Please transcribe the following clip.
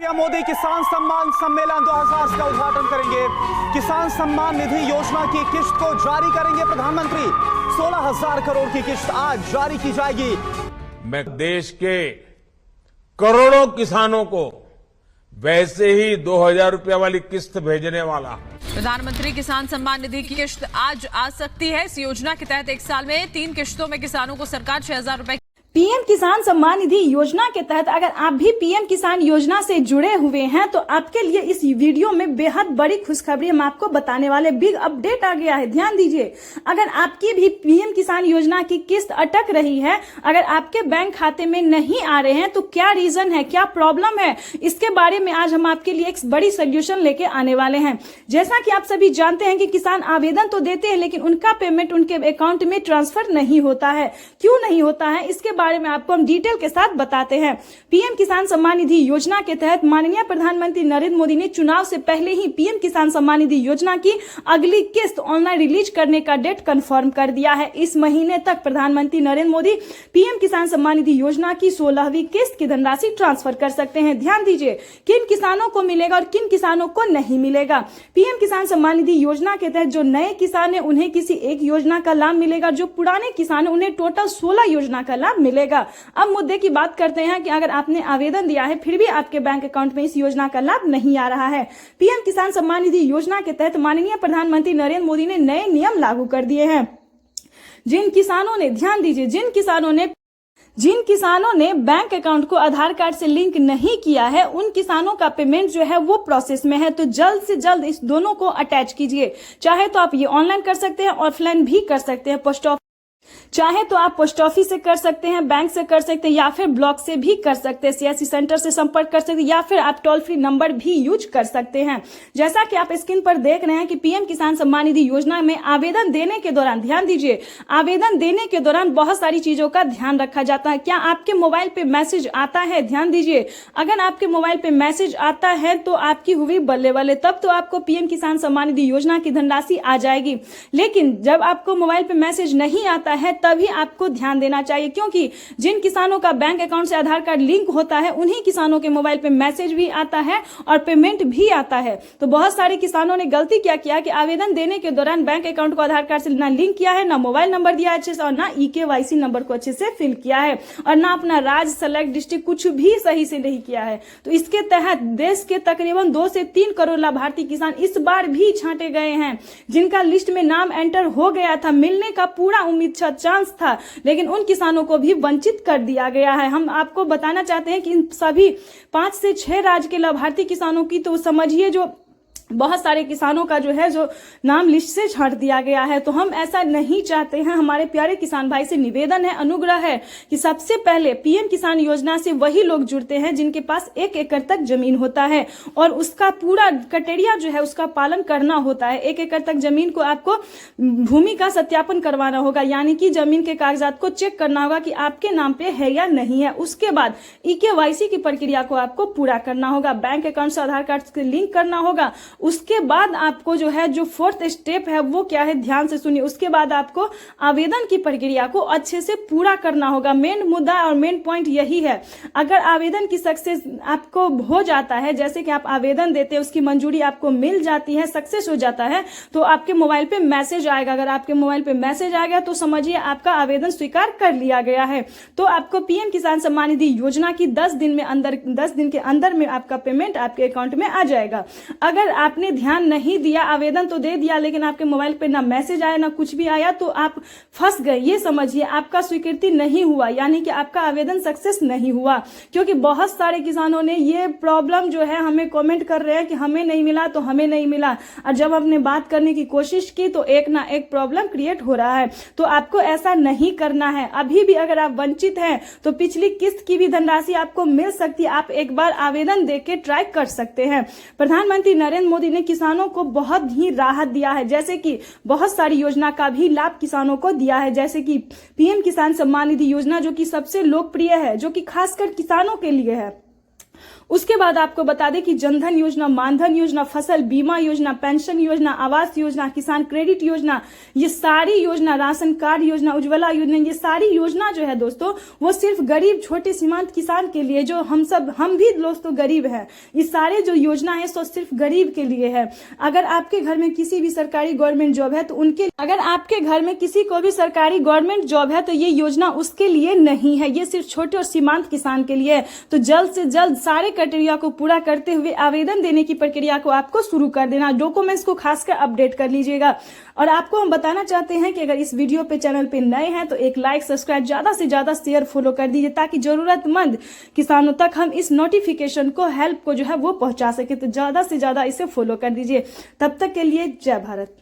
PM Modi किसान सम्मान सम्मेलन 2000 का उद्घाटन करेंगे। किसान सम्मान निधि योजना की किश्त को जारी करेंगे प्रधानमंत्री। 16,000 करोड़ की किश्त आज जारी की जाएगी। मैं देश के करोड़ों किसानों को वैसे ही 2,000 रुपये वाली किस्त भेजने वाला। प्रधानमंत्री किसान सम्मान निधि की किश्त आज आ सकती है। इस योजना के तहत एक साल में 3 किश्तों में किसानों को सरकार 6,000 रुपए। पीएम किसान सम्मान निधि योजना के तहत अगर आप भी पीएम किसान योजना से जुड़े हुए हैं तो आपके लिए इस वीडियो में बेहद बड़ी खुशखबरी हम आपको बताने वाले। बिग अपडेट आ गया है, ध्यान दीजिए। अगर आपकी भी पीएम किसान योजना की किस्त अटक रही है, अगर आपके बैंक खाते में नहीं आ रहे हैं तो क्या रीजन है, क्या प्रॉब्लम है, इसके बारे में आज हम आपके लिए एक बड़ी सोल्यूशन लेके आने वाले हैं। जैसा कि आप सभी जानते हैं कि किसान आवेदन तो देते हैं लेकिन उनका पेमेंट उनके अकाउंट में ट्रांसफर नहीं होता है। क्यों नहीं होता है, इसके बारे में आपको हम डिटेल के साथ बताते हैं। पीएम किसान सम्मान निधि योजना के तहत माननीय प्रधानमंत्री नरेंद्र मोदी ने चुनाव से पहले ही पीएम किसान सम्मान निधि योजना की अगली किस्त ऑनलाइन रिलीज करने का डेट कंफर्म कर दिया है। इस महीने तक प्रधानमंत्री नरेंद्र मोदी पीएम किसान सम्मान निधि योजना की 16वीं किस्त की धनराशि ट्रांसफर कर सकते हैं। ध्यान दीजिए किन किसानों को मिलेगा और किन किसानों को नहीं मिलेगा। पीएम किसान सम्मान निधि योजना के तहत जो नए किसान है उन्हें किसी एक योजना का लाभ मिलेगा, जो पुराने किसान है उन्हें टोटल 16 योजना का लाभ मिलेगा। अब मुद्दे की बात करते हैं कि अगर आपने आवेदन दिया है फिर भी आपके बैंक अकाउंट में इस योजना का लाभ नहीं आ रहा है। पीएम किसान सम्मान निधि योजना के तहत माननीय प्रधानमंत्री नरेंद्र मोदी ने नए नियम लागू कर दिए हैं। जिन किसानों ने, ध्यान दीजिए, जिन किसानों ने बैंक अकाउंट को आधार कार्ड से लिंक नहीं किया है उन किसानों का पेमेंट जो है वो प्रोसेस में है। तो जल्द से जल्द इस दोनों को अटैच कीजिए। चाहे तो आप ये ऑनलाइन कर सकते हैं, ऑफलाइन भी कर सकते हैं। चाहे तो आप पोस्ट ऑफिस से कर सकते हैं, बैंक से कर सकते हैं या फिर ब्लॉक से भी कर सकते हैं, सीएससी सेंटर से संपर्क कर सकते हैं या फिर आप टोल फ्री नंबर भी यूज कर सकते हैं। जैसा कि आप स्क्रीन पर देख रहे हैं कि पीएम किसान सम्मान निधि योजना में आवेदन देने के दौरान, ध्यान दीजिए, आवेदन देने के दौरान बहुत सारी चीजों का ध्यान रखा जाता है। क्या आपके मोबाइल पे मैसेज आता है? ध्यान दीजिए, अगर आपके मोबाइल पे मैसेज आता है तो आपकी हुई बल्ले बल्ले, तब तो आपको पीएम किसान सम्मान निधि योजना की धनराशि आ जाएगी। लेकिन जब आपको मोबाइल पे मैसेज नहीं आता है तभी आपको ध्यान देना चाहिए, क्योंकि जिन किसानों का बैंक अकाउंट से आधार कार्ड लिंक होता है उन्हीं किसानों के मोबाइल पे मैसेज भी आता है और पेमेंट भी आता है। तो बहुत सारे किसानों ने गलती क्या किया कि आवेदन देने के दौरान बैंक अकाउंट को आधार कार्ड से ना लिंक किया है, ना मोबाइल नंबर दिया अच्छे से और ना EKYC नंबर को अच्छे से फिल किया है और ना अपना राज्य, सेलेक्ट डिस्ट्रिक्ट कुछ भी सही से नहीं किया है। तो इसके तहत देश के तकरीबन 2 से 3 करोड़ लाभार्थी किसान इस बार भी छांटे गए हैं, जिनका लिस्ट में नाम एंटर हो गया था, मिलने का पूरा उम्मीद चांस था, लेकिन उन किसानों को भी वंचित कर दिया गया है। हम आपको बताना चाहते हैं कि इन सभी 5 से 6 राज्य के लाभार्थी किसानों की तो समझिए जो बहुत सारे किसानों का जो है जो नाम लिस्ट से छांट दिया गया है। तो हम ऐसा नहीं चाहते हैं। हमारे प्यारे किसान भाई से निवेदन है, अनुग्रह है कि सबसे पहले पीएम किसान योजना से वही लोग जुड़ते हैं जिनके पास 1 एकड़ तक जमीन होता है और उसका पूरा क्राइटेरिया जो है उसका पालन करना होता है। 1 एकड़ तक जमीन को आपको भूमि का सत्यापन करवाना होगा, यानी कि जमीन के कागजात को चेक करना होगा कि आपके नाम पे है या नहीं है। उसके बाद EKYC की प्रक्रिया को आपको पूरा करना होगा, बैंक अकाउंट से आधार कार्ड से लिंक करना होगा। उसके बाद आपको जो है जो 4th स्टेप है वो क्या है, ध्यान से सुनिए। उसके बाद आपको आवेदन की प्रक्रिया को अच्छे से पूरा करना होगा। मेन मुद्दा और मेन पॉइंट यही है। अगर आवेदन की सक्सेस आपको हो जाता है, जैसे कि आप आवेदन देते हैं, उसकी मंजूरी आपको मिल जाती है, सक्सेस हो जाता है, तो आपके मोबाइल पे मैसेज आएगा। अगर आपके मोबाइल पे मैसेज आ गया तो समझिए आपका आवेदन स्वीकार कर लिया गया है। तो आपको पीएम किसान सम्मान निधि योजना की 10 दिन के अंदर में आपका पेमेंट आपके अकाउंट में आ जाएगा। अगर आपने ध्यान नहीं दिया, आवेदन तो दे दिया लेकिन आपके मोबाइल पे ना मैसेज आया ना कुछ भी आया, तो आप फंस गए। ये समझिए आपका स्वीकृति नहीं हुआ, यानी कि आपका आवेदन सक्सेस नहीं हुआ। क्योंकि बहुत सारे किसानों ने ये प्रॉब्लम जो है हमें कमेंट कर रहे हैं कि हमें नहीं मिला तो हमें नहीं मिला, और जब हमने बात करने की कोशिश की तो एक ना एक प्रॉब्लम क्रिएट हो रहा है। तो आपको ऐसा नहीं करना है। अभी भी अगर आप वंचित हैं तो पिछली किस्त की भी धनराशि आपको मिल सकती है। आप एक बार आवेदन देके ट्राई कर सकते हैं। प्रधानमंत्री नरेंद्र मोदी ने किसानों को बहुत ही राहत दिया है, जैसे कि बहुत सारी योजना का भी लाभ किसानों को दिया है, जैसे कि पीएम किसान सम्मान निधि योजना जो कि सबसे लोकप्रिय है, जो कि खासकर किसानों के लिए है। उसके बाद आपको बता दें कि जनधन योजना, मानधन योजना, फसल बीमा योजना, पेंशन योजना, आवास योजना, किसान क्रेडिट योजना, ये सारी योजना, राशन कार्ड योजना, उज्ज्वला योजना, ये सारी योजना जो है दोस्तों वो सिर्फ गरीब छोटे सीमांत किसान के लिए, जो हम भी दोस्तों गरीब हैं, ये सारे जो योजना है सो सिर्फ गरीब के लिए है। अगर आपके घर में किसी भी सरकारी गवर्नमेंट जॉब है तो अगर आपके घर में किसी को भी सरकारी गवर्नमेंट जॉब है तो ये योजना उसके लिए नहीं है, ये सिर्फ छोटे और सीमांत किसान के लिए है। तो जल्द से जल्द सारे क्राइटेरिया को पूरा करते हुए आवेदन देने की प्रक्रिया को आपको शुरू कर देना। डॉक्यूमेंट्स को खासकर अपडेट कर लीजिएगा। और आपको हम बताना चाहते हैं कि अगर इस वीडियो पे चैनल पे नए हैं तो एक लाइक, सब्सक्राइब, ज्यादा से ज्यादा शेयर, फॉलो कर दीजिए ताकि जरूरतमंद किसानों तक हम इस नोटिफिकेशन को, हेल्प को जो है वो पहुंचा सके। तो ज्यादा से ज्यादा इसे फॉलो कर दीजिए। तब तक के लिए जय भारत।